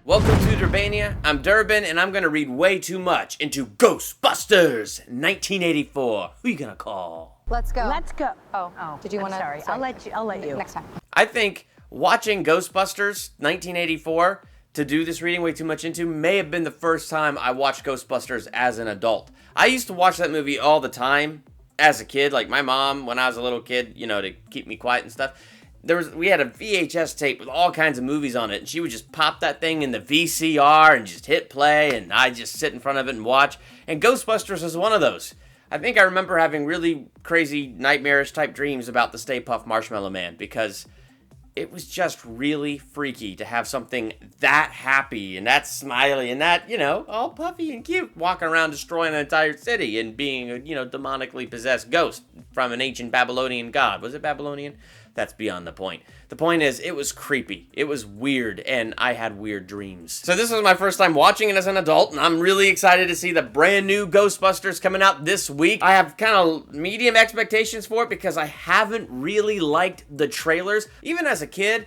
Welcome to Durbania. I'm Durbin, and I'm gonna read way too much into Ghostbusters 1984. Who you gonna call? Let's go. Let's go. Oh. Did you want to? Sorry. I'll let you. Next time. I think watching Ghostbusters 1984 to do this reading way too much into may have been the first time I watched Ghostbusters as an adult. I used to watch that movie all the time as a kid, like my mom when I was a little kid, to keep me quiet and stuff. We had a VHS tape with all kinds of movies on it, and she would just pop that thing in the VCR and just hit play, and I'd just sit in front of it and watch. And Ghostbusters is one of those. I think I remember having really crazy, nightmarish type dreams about the Stay Puft Marshmallow Man, because it was just really freaky to have something that happy and that smiley and that, all puffy and cute, walking around destroying an entire city and being a, demonically possessed ghost from an ancient Babylonian god. Was it Babylonian? That's beyond the point. The point is, it was creepy, it was weird, and I had weird dreams. So this was my first time watching it as an adult, and I'm really excited to see the brand new Ghostbusters coming out this week. I have kind of medium expectations for it because I haven't really liked the trailers. Even as a kid,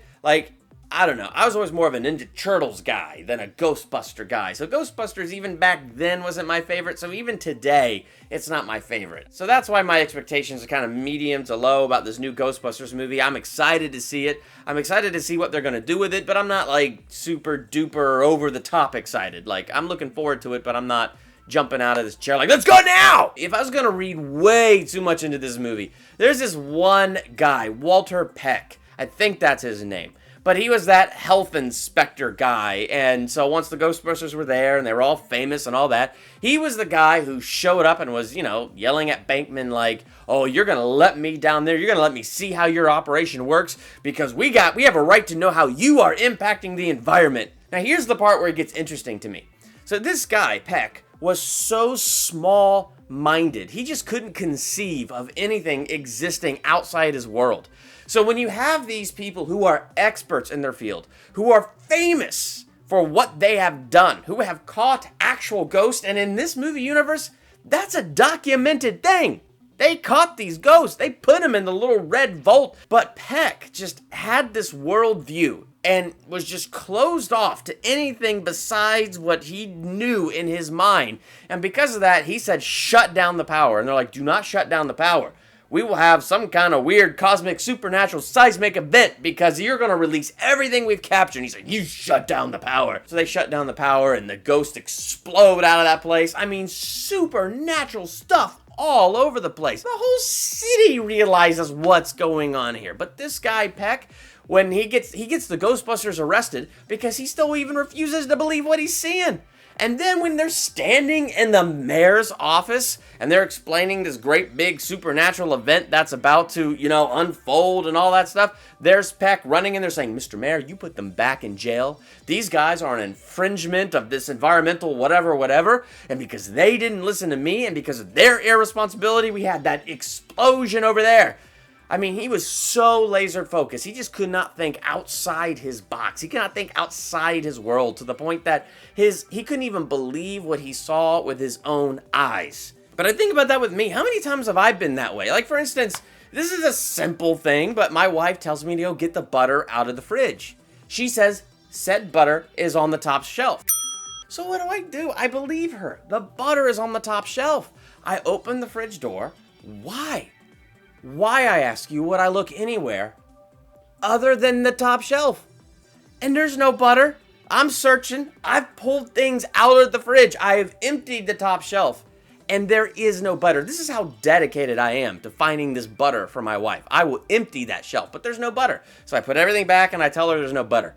I don't know. I was always more of a Ninja Turtles guy than a Ghostbuster guy. So Ghostbusters even back then wasn't my favorite. So even today, it's not my favorite. So that's why my expectations are kind of medium to low about this new Ghostbusters movie. I'm excited to see it. I'm excited to see what they're going to do with it. But I'm not super duper over the top excited. I'm looking forward to it, but I'm not jumping out of this chair let's go now! If I was going to read way too much into this movie, there's this one guy, Walter Peck. I think that's his name. But he was that health inspector guy, and so once the Ghostbusters were there, and they were all famous and all that, he was the guy who showed up and was, yelling at Bankman oh, you're gonna let me down there, you're gonna let me see how your operation works, because we have a right to know how you are impacting the environment. Now here's the part where it gets interesting to me. So this guy, Peck, was so small-minded, he just couldn't conceive of anything existing outside his world. So when you have these people who are experts in their field, who are famous for what they have done, who have caught actual ghosts, and in this movie universe, that's a documented thing. They caught these ghosts. They put them in the little red vault. But Peck just had this worldview and was just closed off to anything besides what he knew in his mind. And because of that, he said, shut down the power. And they're like, do not shut down the power. We will have some kind of weird cosmic supernatural seismic event because you're going to release everything we've captured. And he's like, you shut down the power. So they shut down the power and the ghosts explode out of that place. I mean, supernatural stuff all over the place. The whole city realizes what's going on here. But this guy, Peck, when he gets the Ghostbusters arrested because he still even refuses to believe what he's seeing. And then when they're standing in the mayor's office and they're explaining this great big supernatural event that's about to, unfold and all that stuff, there's Peck running in there saying, Mr. Mayor, you put them back in jail. These guys are an infringement of this environmental whatever. And because they didn't listen to me and because of their irresponsibility, we had that explosion over there. I mean, he was so laser focused. He just could not think outside his box. He could not think outside his world to the point that he couldn't even believe what he saw with his own eyes. But I think about that with me. How many times have I been that way? For instance, this is a simple thing, but my wife tells me to go get the butter out of the fridge. She says said butter is on the top shelf. So what do? I believe her. The butter is on the top shelf. I open the fridge door. Why? Why, I ask you, would I look anywhere other than the top shelf? And there's no butter. I'm searching. I've pulled things out of the fridge. I have emptied the top shelf. And there is no butter. This is how dedicated I am to finding this butter for my wife. I will empty that shelf, but there's no butter. So I put everything back and I tell her there's no butter.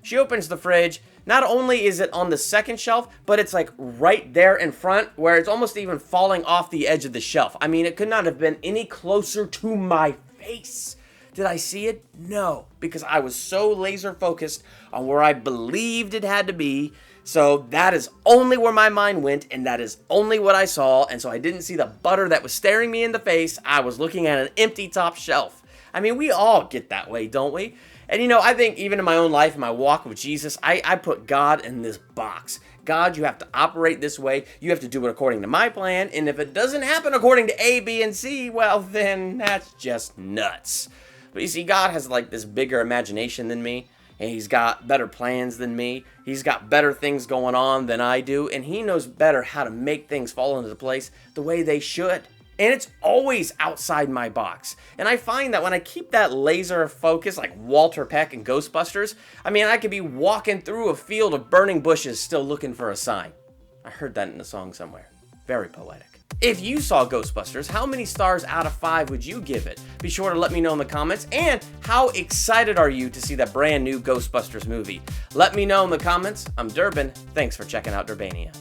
She opens the fridge. Not only is it on the second shelf, but it's right there in front where it's almost even falling off the edge of the shelf. I mean, it could not have been any closer to my face. Did I see it? No, because I was so laser focused on where I believed it had to be. So that is only where my mind went, and that is only what I saw. And so I didn't see the butter that was staring me in the face. I was looking at an empty top shelf. I mean, we all get that way, don't we? And I think even in my own life, in my walk with Jesus, I put God in this box. God, you have to operate this way. You have to do it according to my plan. And if it doesn't happen according to A, B, and C, well, then that's just nuts. But you see, God has this bigger imagination than me. and he's got better plans than me. He's got better things going on than I do, and he knows better how to make things fall into place the way they should. And it's always outside my box. And I find that when I keep that laser focus, like Walter Peck in Ghostbusters, I mean, I could be walking through a field of burning bushes still looking for a sign. I heard that in a song somewhere. Very poetic. If you saw Ghostbusters, how many stars out of 5 would you give it? Be sure to let me know in the comments. And how excited are you to see that brand new Ghostbusters movie? Let me know in the comments. I'm Durbin. Thanks for checking out Durbania.